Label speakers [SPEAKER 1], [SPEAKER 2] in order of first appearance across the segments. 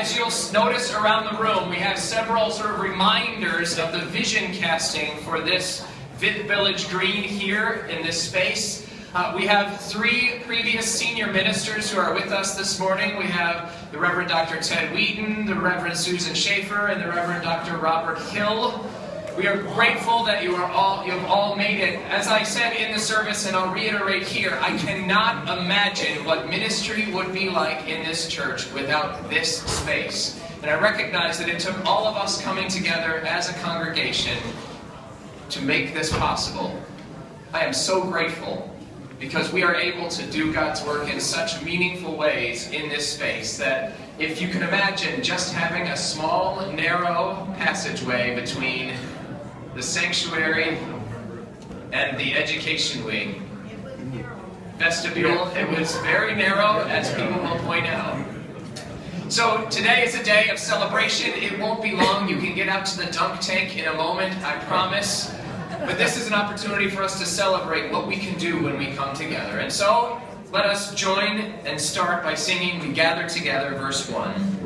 [SPEAKER 1] As you'll notice around the room, we have several sort of reminders of the vision casting for this Village Green here in this space. We have three previous senior ministers who are with us this morning. We have the Reverend Dr. Ted Wheaton, the Reverend Susan Shafer, and the Reverend Dr. Robert Hill. We are grateful that you have all made it. As I said in the service, and I'll reiterate here, I cannot imagine what ministry would be like in this church without this space. And I recognize that it took all of us coming together as a congregation to make this possible. I am so grateful because we are able to do God's work in such meaningful ways in this space that if you can imagine just having a small, narrow passageway between the sanctuary and the education wing vestibule, it was very narrow, as people will point out. So today is a day of celebration. It won't be long. You can get out to the dunk tank in a moment, I promise. But this is an opportunity for us to celebrate what we can do when we come together. And so let us join and start by singing We Gather Together, verse 1.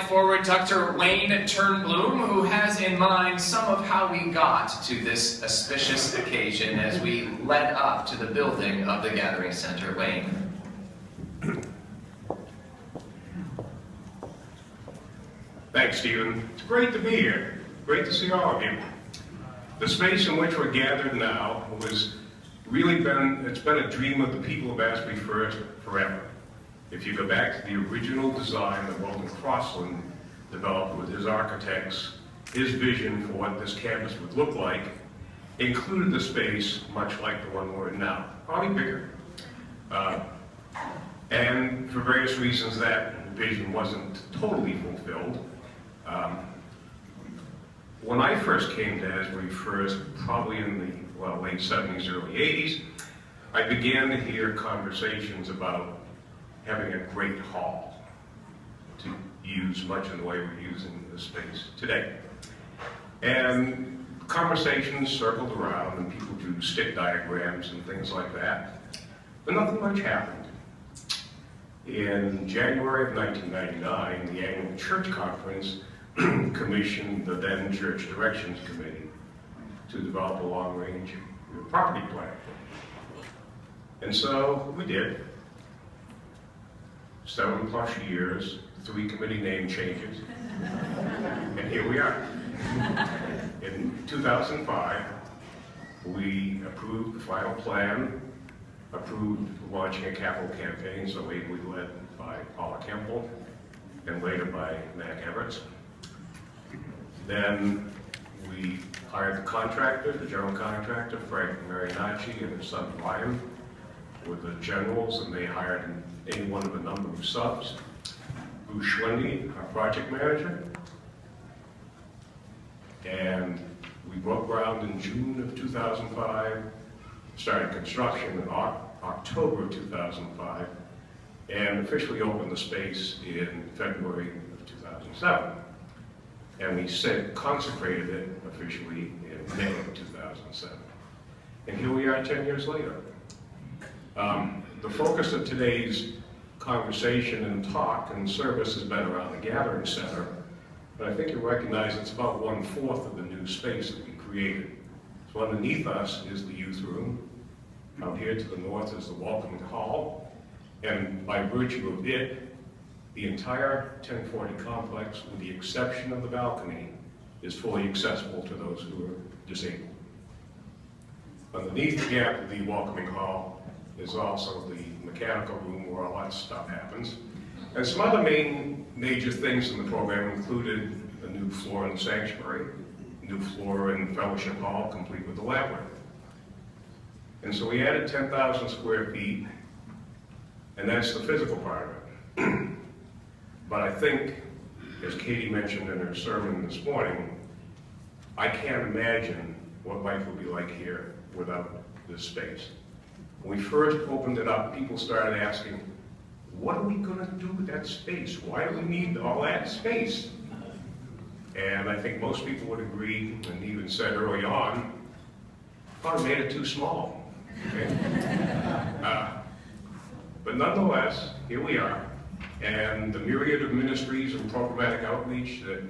[SPEAKER 1] Forward Dr. Wayne Turnbloom, who has in mind some of how we got to this auspicious occasion as we led up to the building of the Gathering Center. Wayne.
[SPEAKER 2] Thanks, Stephen. It's great to be here. Great to see all of you. The space in which we're gathered now it's been a dream of the people of Asbury First forever. If you go back to the original design that Walter Crossland developed with his architects, his vision for what this campus would look like included the space much like the one we're in now, probably bigger. And for various reasons that vision wasn't totally fulfilled. When I first came to Asbury First, probably in the late 70s, early 80s, I began to hear conversations about having a great hall to use much in the way we're using the space today. And conversations circled around and people drew stick diagrams and things like that, but nothing much happened. In January of 1999, the annual church conference commissioned the then Church Directions Committee to develop a long-range property plan. And so we did. 7+ years, 3 committee name changes, and here we are. In 2005, we approved the final plan, approved launching a capital campaign, so ably led by Paula Kemple, and later by Mac Everts. Then we hired the contractor, the general contractor, Frank Marianacci, and his son Brian, with the generals, and they hired any one of a number of subs. Bruce Schwendy, our project manager. And we broke ground in June of 2005, started construction in October of 2005, and officially opened the space in February of 2007. And we consecrated it officially in May of 2007. And here we are 10 years later. The focus of today's conversation and talk and service has been around the Gathering Center, but I think you recognize it's about 1/4 of the new space that we created. So underneath us is the youth room. Out here to the north is the welcoming hall, and by virtue of it, the entire 1040 complex, with the exception of the balcony, is fully accessible to those who are disabled. Underneath the welcoming hall is also the mechanical room where all that stuff happens. And some other major things in the program included a new floor in the sanctuary, a new floor in Fellowship Hall, complete with the labyrinth. And so we added 10,000 square feet, and that's the physical part of it. But I think, as Katie mentioned in her sermon this morning, I can't imagine what life would be like here without this space. When we first opened it up, people started asking, what are we going to do with that space? Why do we need all that space? And I think most people would agree, and even said early on, probably made it too small. Okay? But nonetheless, here we are. And the myriad of ministries and programmatic outreach that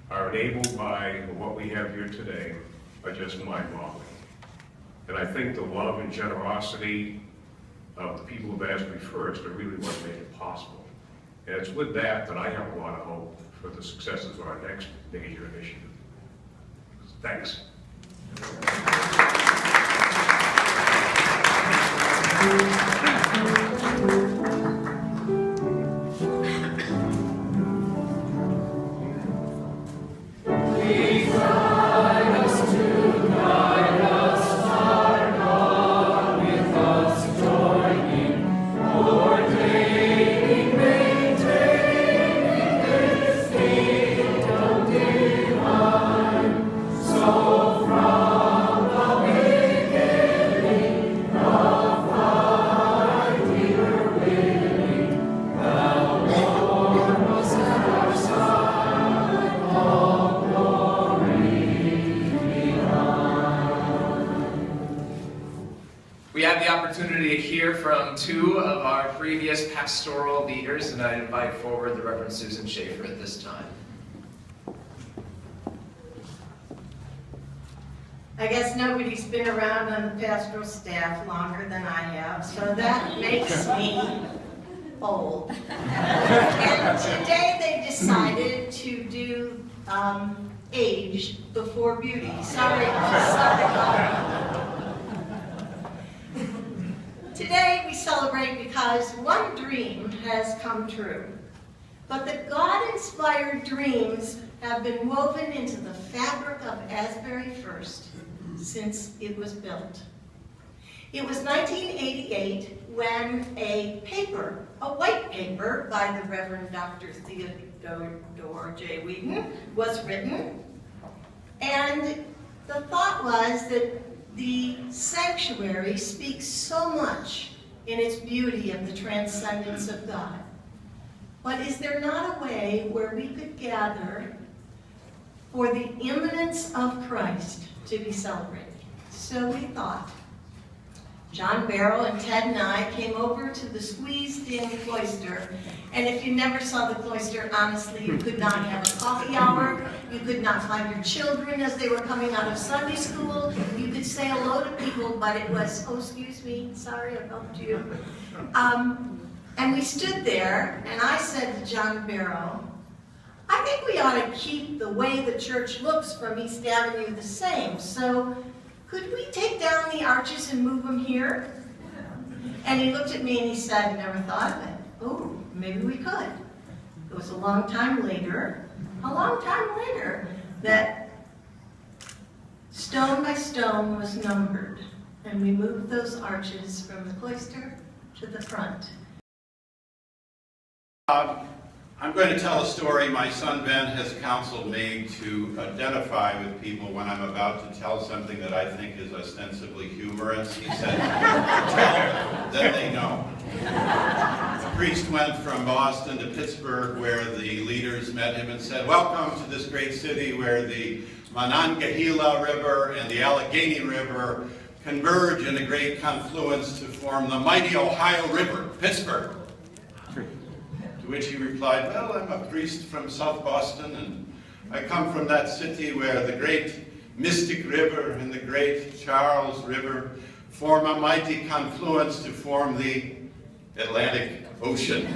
[SPEAKER 2] are enabled by what we have here today are just mind-boggling. And I think the love and generosity of the people of Asbury First are really what made it possible. And it's with that that I have a lot of hope for the successes of our next major initiative. Thanks.
[SPEAKER 1] We have the opportunity to hear from two of our previous pastoral leaders, and I invite forward the Reverend Susan Shafer at this time.
[SPEAKER 3] I guess nobody's been around on the pastoral staff longer than I have, so that makes me old. And today they decided to do age before beauty. Sorry. Today we celebrate because one dream has come true. But the God-inspired dreams have been woven into the fabric of Asbury First since it was built. It was 1988 when a paper, a white paper by the Reverend Dr. Theodore J. Whedon was written. And the thought was that the sanctuary speaks so much in its beauty of the transcendence of God. But is there not a way where we could gather for the imminence of Christ to be celebrated? So we thought. John Barrow and Ted and I came over to the squeezed-in cloister, and if you never saw the cloister, honestly, you could not have a coffee hour, you could not find your children as they were coming out of Sunday school, you could say hello to people, but it was, oh, excuse me, sorry, I bumped you. And we stood there, and I said to John Barrow, I think we ought to keep the way the church looks from East Avenue the same, so could we take down the arches and move them here? And he looked at me and he said, never thought of it. Oh, maybe we could. It was a long time later, that stone by stone was numbered, and we moved those arches from the cloister to the front.
[SPEAKER 4] I'm going to tell a story. My son Ben has counseled me to identify with people when I'm about to tell something that I think is ostensibly humorous. He said, tell them that they know. A priest went from Boston to Pittsburgh where the leaders met him and said, welcome to this great city where the Monongahela River and the Allegheny River converge in a great confluence to form the mighty Ohio River, Pittsburgh. To which he replied, well, I'm a priest from South Boston, and I come from that city where the great Mystic River and the great Charles River form a mighty confluence to form the Atlantic Ocean. 2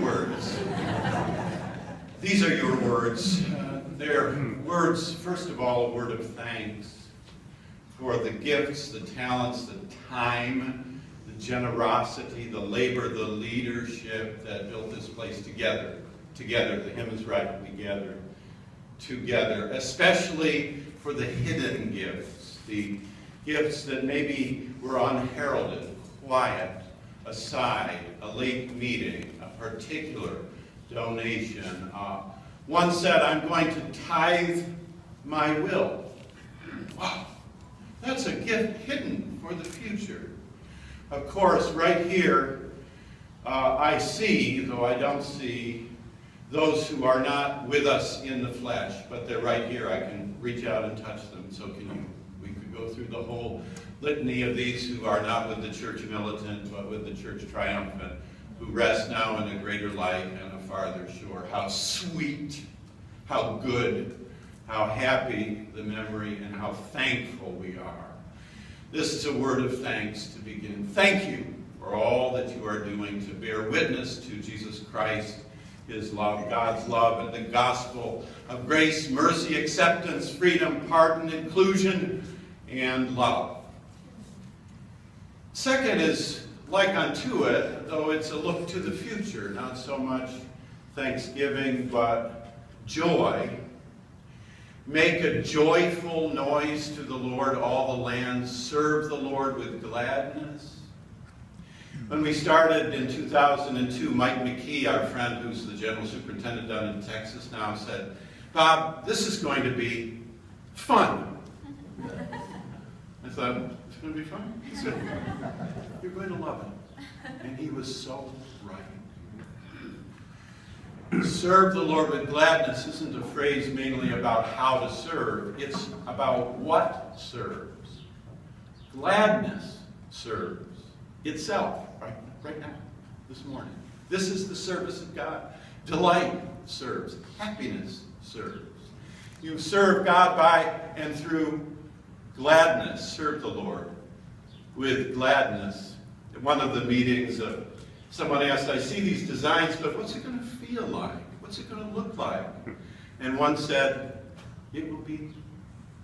[SPEAKER 4] words. These are your words. They're words, first of all, a word of thanks for the gifts, the talents, the time, the generosity, the labor, the leadership that built this place together. Together, the hymn is right, together, especially for the hidden gifts, the gifts that maybe were unheralded, quiet, aside, a late meeting, a particular donation. One said, I'm going to tithe my will. Wow, that's a gift hidden for the future. Of course, right here, I see, though I don't see, those who are not with us in the flesh, but they're right here. I can reach out and touch them. So we could go through the whole litany of these who are not with the church militant, but with the church triumphant, who rest now in a greater light and a farther shore. How sweet, how good, how happy the memory, and how thankful we are. This is a word of thanks to begin. Thank you for all that you are doing to bear witness to Jesus Christ, his love, God's love, and the gospel of grace, mercy, acceptance, freedom, pardon, inclusion, and love. Second is like unto it, though it's a look to the future, not so much thanksgiving, but joy. Make a joyful noise to the Lord, all the lands. Serve the Lord with gladness. When we started in 2002, Mike McKee, our friend who's the general superintendent down in Texas now, said, Bob, this is going to be fun. I thought, it's going to be fun? He said, you're going to love it. And he was so right. Serve the Lord with gladness isn't a phrase mainly about how to serve. It's about what serves. Gladness serves itself right now, this morning. This is the service of God. Delight serves. Happiness serves. You serve God by and through gladness. Serve the Lord with gladness. At one of the meetings, someone asked, I see these designs, but what's it going to feel like? What's it going to look like? And one said, it will be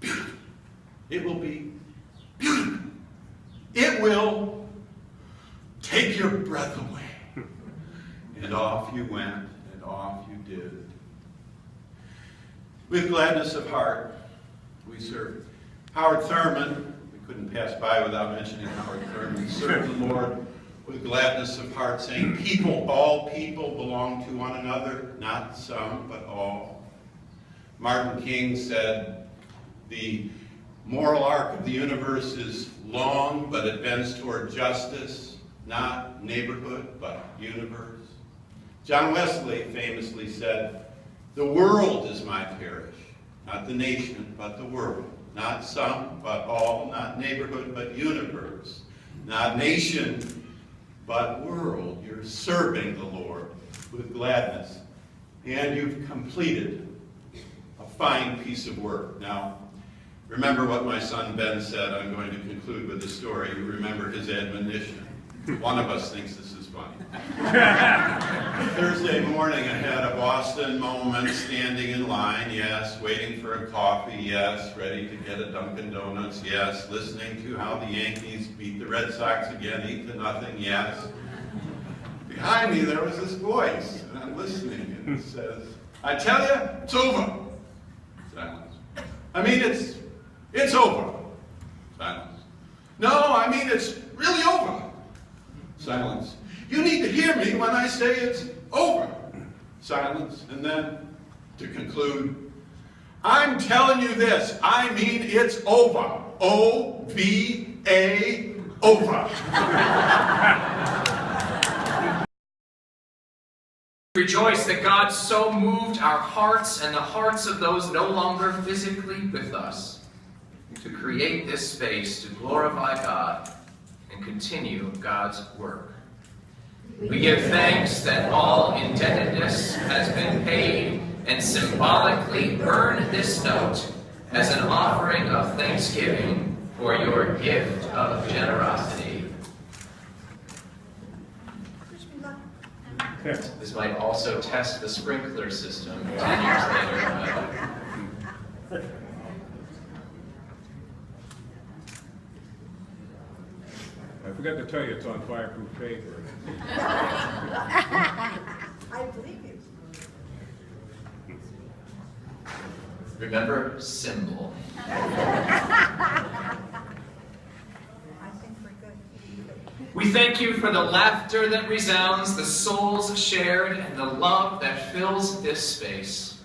[SPEAKER 4] beautiful. It will be beautiful. It will take your breath away. And off you went, and off you did. With gladness of heart, we serve. Howard Thurman, we couldn't pass by without mentioning Howard Thurman, served the Lord with gladness of heart, saying, people, all people belong to one another, not some, but all. Martin King said, the moral arc of the universe is long, but it bends toward justice, not neighborhood, but universe. John Wesley famously said, the world is my parish, not the nation, but the world. Not some, but all, not neighborhood, but universe. Not nation, but world. You're serving the Lord with gladness. And you've completed a fine piece of work. Now, remember what my son Ben said. I'm going to conclude with a story. You remember his admonition. One of us thinks this is funny. Thursday morning, I had a Boston moment, standing in line, yes, waiting for a coffee, yes, ready to get a Dunkin' Donuts, yes, listening to how the Yankees beat the Red Sox again, 8-0, yes. Behind me, there was this voice, and I'm listening, and it says, I tell you, it's over. Silence. I mean, it's over. Silence. No, I mean, it's really over. Silence. You need to hear me when I say it's over. Silence. And then, to conclude, I'm telling you this. I mean it's over. O-V-A, over.
[SPEAKER 1] Rejoice that God so moved our hearts and the hearts of those no longer physically with us to create this space to glorify God and continue God's work. We give thanks that all indebtedness has been paid and symbolically burn this note as an offering of thanksgiving for your gift of generosity. This might also test the sprinkler system 10 years later.
[SPEAKER 5] forgot to tell you it's on fireproof paper.
[SPEAKER 3] I believe you.
[SPEAKER 1] Remember, symbol.
[SPEAKER 3] I think we're good.
[SPEAKER 1] We thank you for the laughter that resounds, the souls shared, and the love that fills this space.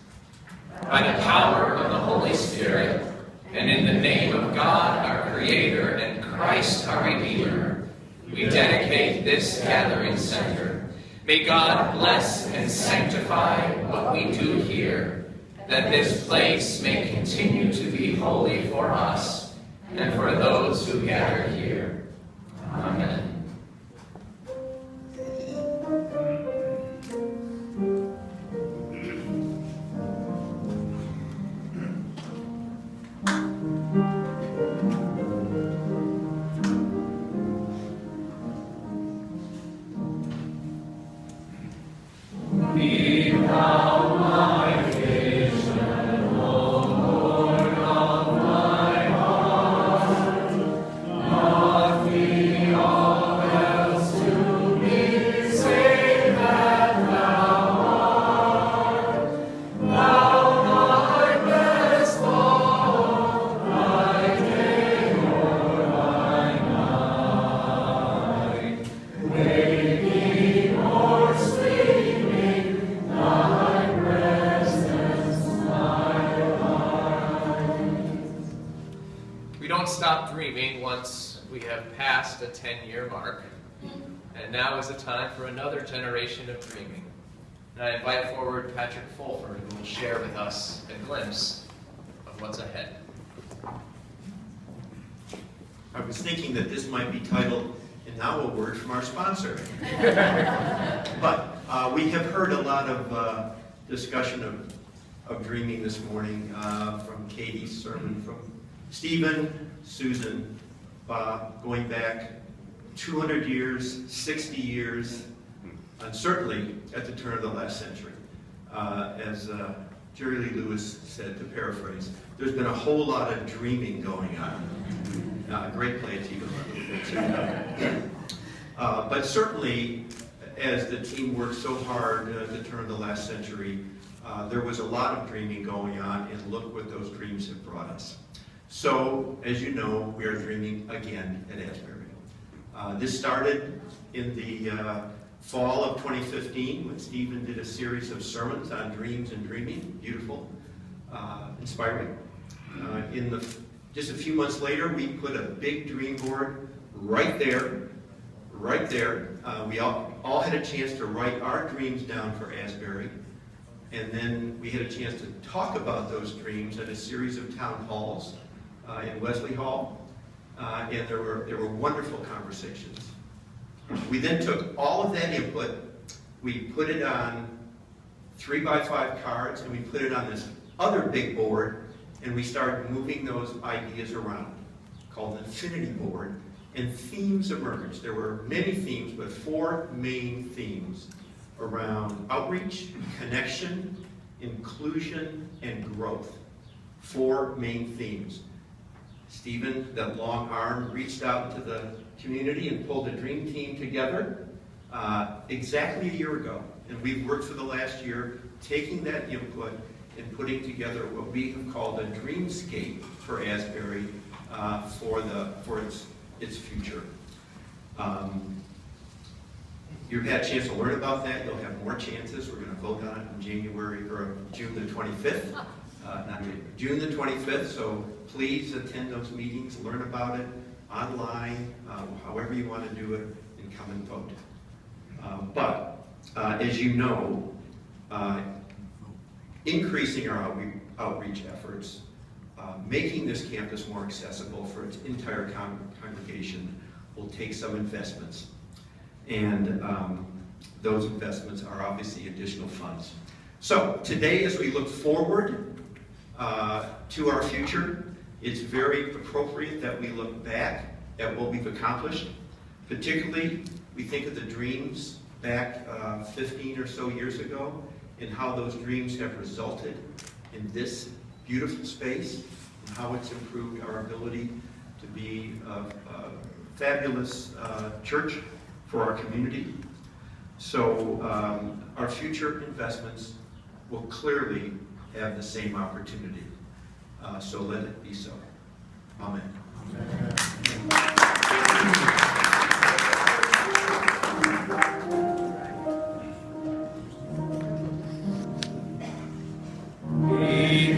[SPEAKER 1] By the power of the Holy Spirit, and in the name of God, our Creator, and Christ, our Redeemer, we dedicate this gathering center. May God bless and sanctify what we do here, that this place may continue to be holy for us and for those who gather here. Amen. A 10-year mark, and now is the time for another generation of dreaming. And I invite forward Patrick Fulford, who will share with us a glimpse of what's ahead.
[SPEAKER 6] I was thinking that this might be titled, "And Now a Word from Our Sponsor." But we have heard a lot of discussion of dreaming this morning from Cady's sermon, from Stephen, Susan, Bob, going back 200 years, 60 years, and certainly at the turn of the last century. As Jerry Lee Lewis said, to paraphrase, there's been a whole lot of dreaming going on. Great play, T. But certainly, as the team worked so hard at the turn of the last century, there was a lot of dreaming going on, and look what those dreams have brought us. So, as you know, we are dreaming again at Asbury. This started in the fall of 2015 when Stephen did a series of sermons on dreams and dreaming. Beautiful, inspiring. Just a few months later, we put a big dream board right there. We all had a chance to write our dreams down for Asbury. And then we had a chance to talk about those dreams at a series of town halls in Wesley Hall. And there were wonderful conversations. We then took all of that input, we put it on 3x5 cards, and we put it on this other big board, and we started moving those ideas around, called an infinity board, and themes emerged. There were many themes, but 4 main themes around outreach, connection, inclusion, and growth. 4 main themes. Stephen, that long arm, reached out into the community and pulled a dream team together exactly a year ago. And we've worked for the last year taking that input and putting together what we have called a dreamscape for Asbury for its future. You've had a chance to learn about that. You'll have more chances. We're going to vote on it in June the 25th. June the 25th, so please attend those meetings, learn about it online, however you want to do it, and come and vote. But as you know, increasing our outreach efforts, making this campus more accessible for its entire congregation will take some investments. And those investments are obviously additional funds. So today, as we look forward to our future, it's very appropriate that we look back at what we've accomplished. Particularly, we think of the dreams back 15 or so years ago and how those dreams have resulted in this beautiful space and how it's improved our ability to be fabulous church for our community. So our future investments will clearly have the same opportunity. So let it be so. Amen.
[SPEAKER 1] We